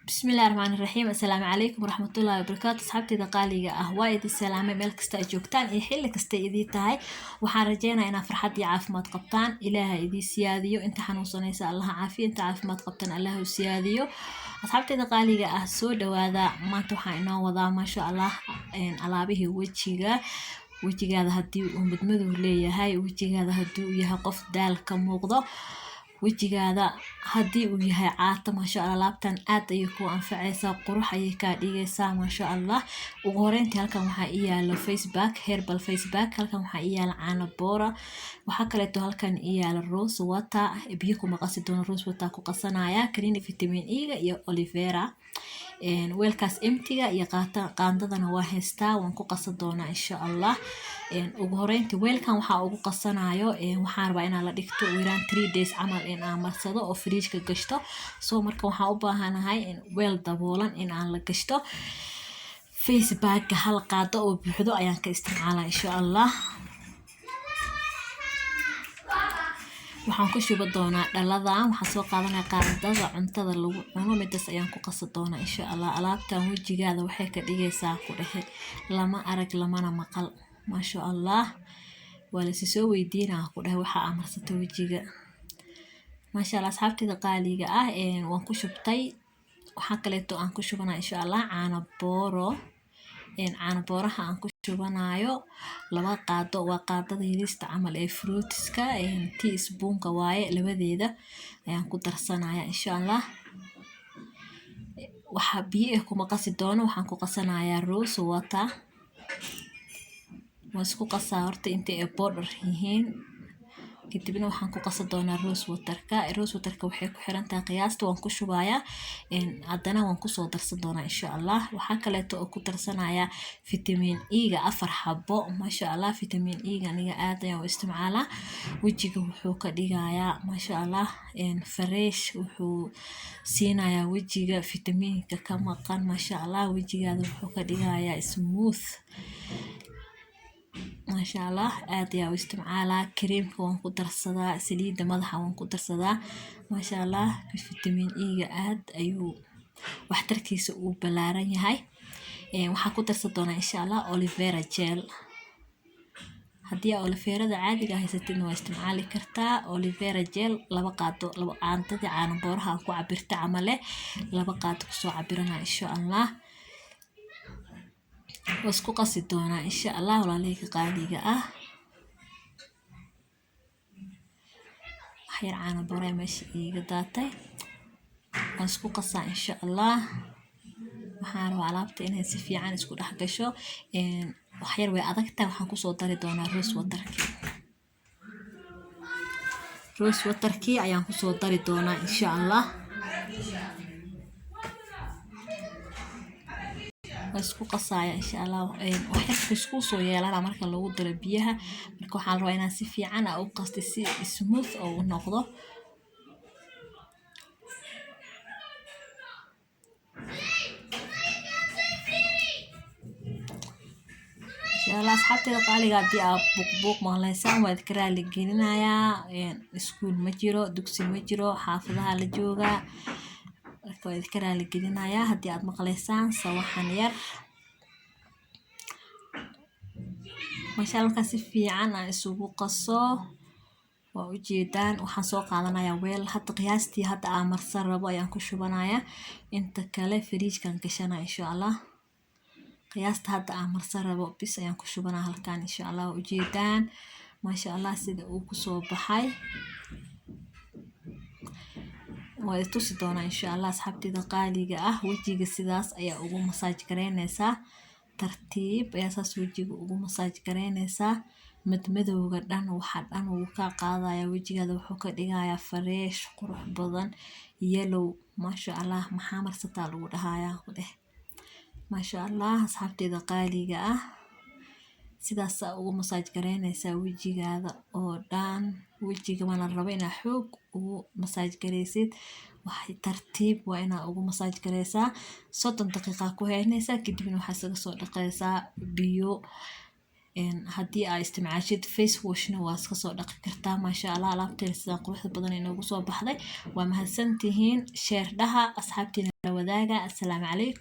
بسم الله الرحمن الرحيم. السلام عليكم ورحمة الله وبركاته. أصحابتي دقاليga ah waa idin salaamay meel kasta aad joogtaan iyo xilli kasta idin tahay. waxaan rajeynayaa inaad farxad iyo caafimaad qabtaan. ilaahay idin siyaadiyo inta xanuunsanaysa allah caafiyo, inta caafimaad qabtaan allah u siyaadiyo. asxaabtay daqaaliga ah soo dhawaada. maanta waxaan inoo wadaa maasha allah alaabihii wejigaada haddii uu madmadow leeyahay, wejigaada haddii uu yahay qof daal ka muuqdo, wejigaada haddii uu yahay caata maasha allah laabtan aad ayay ku anfacaysaa, qurux ayay kaa dhigaysaa maasha allah. ugu horeyntii halkan waxaa ii yaalo faceback, herbal faceback. halkan waxaa ii yaalo caano boora. waxaa kaleeto halkan ii yaalo rose water, biyo kuma qasi doono, rose water ku qasanaya, kaniini vitamin E-ga iyo aloe vera. weelkaas emptiga iyo qaandadana waa haystaa, waan ku qasan doonaa insha allah. ugu horeyntii weelkan waxaa ugu qasanayo waxaan rabaa inaan la dhigto wiiraan 3 days camal in aan marsado oo fridge-ka gashto. soo marka waxaan u baahanahay weel daboolan in aan la gashto. faceback hal qaado oo buuxdo ayaan ka isticmaalaa insha allah. waxaan ku shuba doonaa dhaladan, waxaan soo qaadanaya qaandada cuntada lagu cuno, midaas ayaan ku qasan doonaa insha allah. alaabtan wejigaada waxay ka dhigaysaa ku dhexe lama arag lamana maqal maasha allah. waa la soo weydiinaa ku dhexe waxa aan marsato wejiga maasha allah. asxaabtayda qaaliga ah waan ku shubtay. waxaa kaleeto aan ku shubanaa insha allah caano booro. caano booraha aan ku shubanayo 2 qaado, waa qaadada yariista camal ee fruitska, teaspoonka waaye, labadeeda ayaan ku darsanaya insha allah. waxa biyo kuma qasi doono, waxaan ku qasanayaa rose water. waan isku qasaa horta intay ay powder yihiin, kadibna waxaan ku qasan doonaa rose waterka. rose waterka waxay ku xiran tahay qiyaasta, waan ku shubayaa haddana waan kusoo darsan doonaa insha allah. waxaa kaleeto oo ku darsanaya vitamin E-ga 4 xabo maasha allah. vitamin E-ga aniga aad ayaan u isticmaalaa. wejiga wuxuu ka dhigayaa maasha allah fresh, wuxuu siinayaa wejiga fitamiinka ka maqan maasha allah. wejigaada wuxuu ka dhigayaa smooth maasha allah. aad ayaa u isticmaalaa. kareemka waan ku darsadaa, saliida madaxa waan ku darsadaa maasha allah. vitamin E-ga aad ayuu waxtarkiisa uu ballaaran yahay. waxaan ku darsan doonaa insha allah aloe vera gel. haddii aloe verada caadiga haysatidna waa isticmaali kartaa. aloe vera gel 2 qaado, 2 qaandadii caano booraha ku cabirta camale 2 qaado kusoo cabirana insha allah. wasku qasi doonaa insha allah walaaleyga qaaliga ah. waxyar caano boora meesha iiga daatay, waan isku qasaa insha allah. waxaan rabaa alaabta inay si fiican isku dhex gasho. waxyar way adagtahay, waxaan kusoo dari doonaa rose waterkii ayaan kusoo dari doonaa insha allah. isku qasaya insha allah. waxyar isku soo yeelana marka lagu daro biyaha, marka waxaan rabaa inaan si fiican u qasto si smooth oo u noqdo. insha allah. asxaabtayda qaaliga haddii aad buuq maqlaysaan waa idinka raali gelinayaa. iskuul ma jiro, dugsi ma jiro, xaafadaha la joogaa, marka waa idinka raali gelinayaa haddii aad maqlaysaan sawaxan yar. maasha allah. si fiican aan isugu qaso waa ujeedaan. waxaan soo qaadanayaa weel, hadda qiyaastii hadda aan marsan rabo ayaan ku shubanayaa, inta kale fridge-kan gashana insha allah. qiyaasta hadda aan marsan rabo bis ayaan ku shubanaa halkan insha allah. waa ujeedaan maasha allah sida uu kusoo baxay. waa tusi doonaa insha allah. asxaabtayda qaaliga ah wejiga sidaas ayaa ugu masaaj gareynaysaa, tartiib ayaa saas wejiga ugu masaaj gareynaysaa. madmadowga dhan waxa dhan uu ka qaadaya, wejigaada wuxuu ka dhigayaa fresh, qurux badan, yellow maasha allah. maxaa marsataa lagu dhahayaa ku dheh maasha allah. asxaabtayda qaaliga ah sidaas ugu masaaj gareynaysaa wejigaada oo dhan. wejiga mana rabo inaa xoog ugu masaaj gareysid, wax tartiib waa inaa ugu masaaj gareysaa. 30 daqiiqa ku haynaysaa, kadibna waxaa isaga soo dhaqaysaa biyo haddii aa isticmaashid face washna waa iska soo dhaqi kartaa. maasha allah alaabteena sidaa quruxda badan inoogu soo baxday. waa mahadsantihiin. sheer dhaha asxaabtiina la wadaaga. assalaamu calaykum.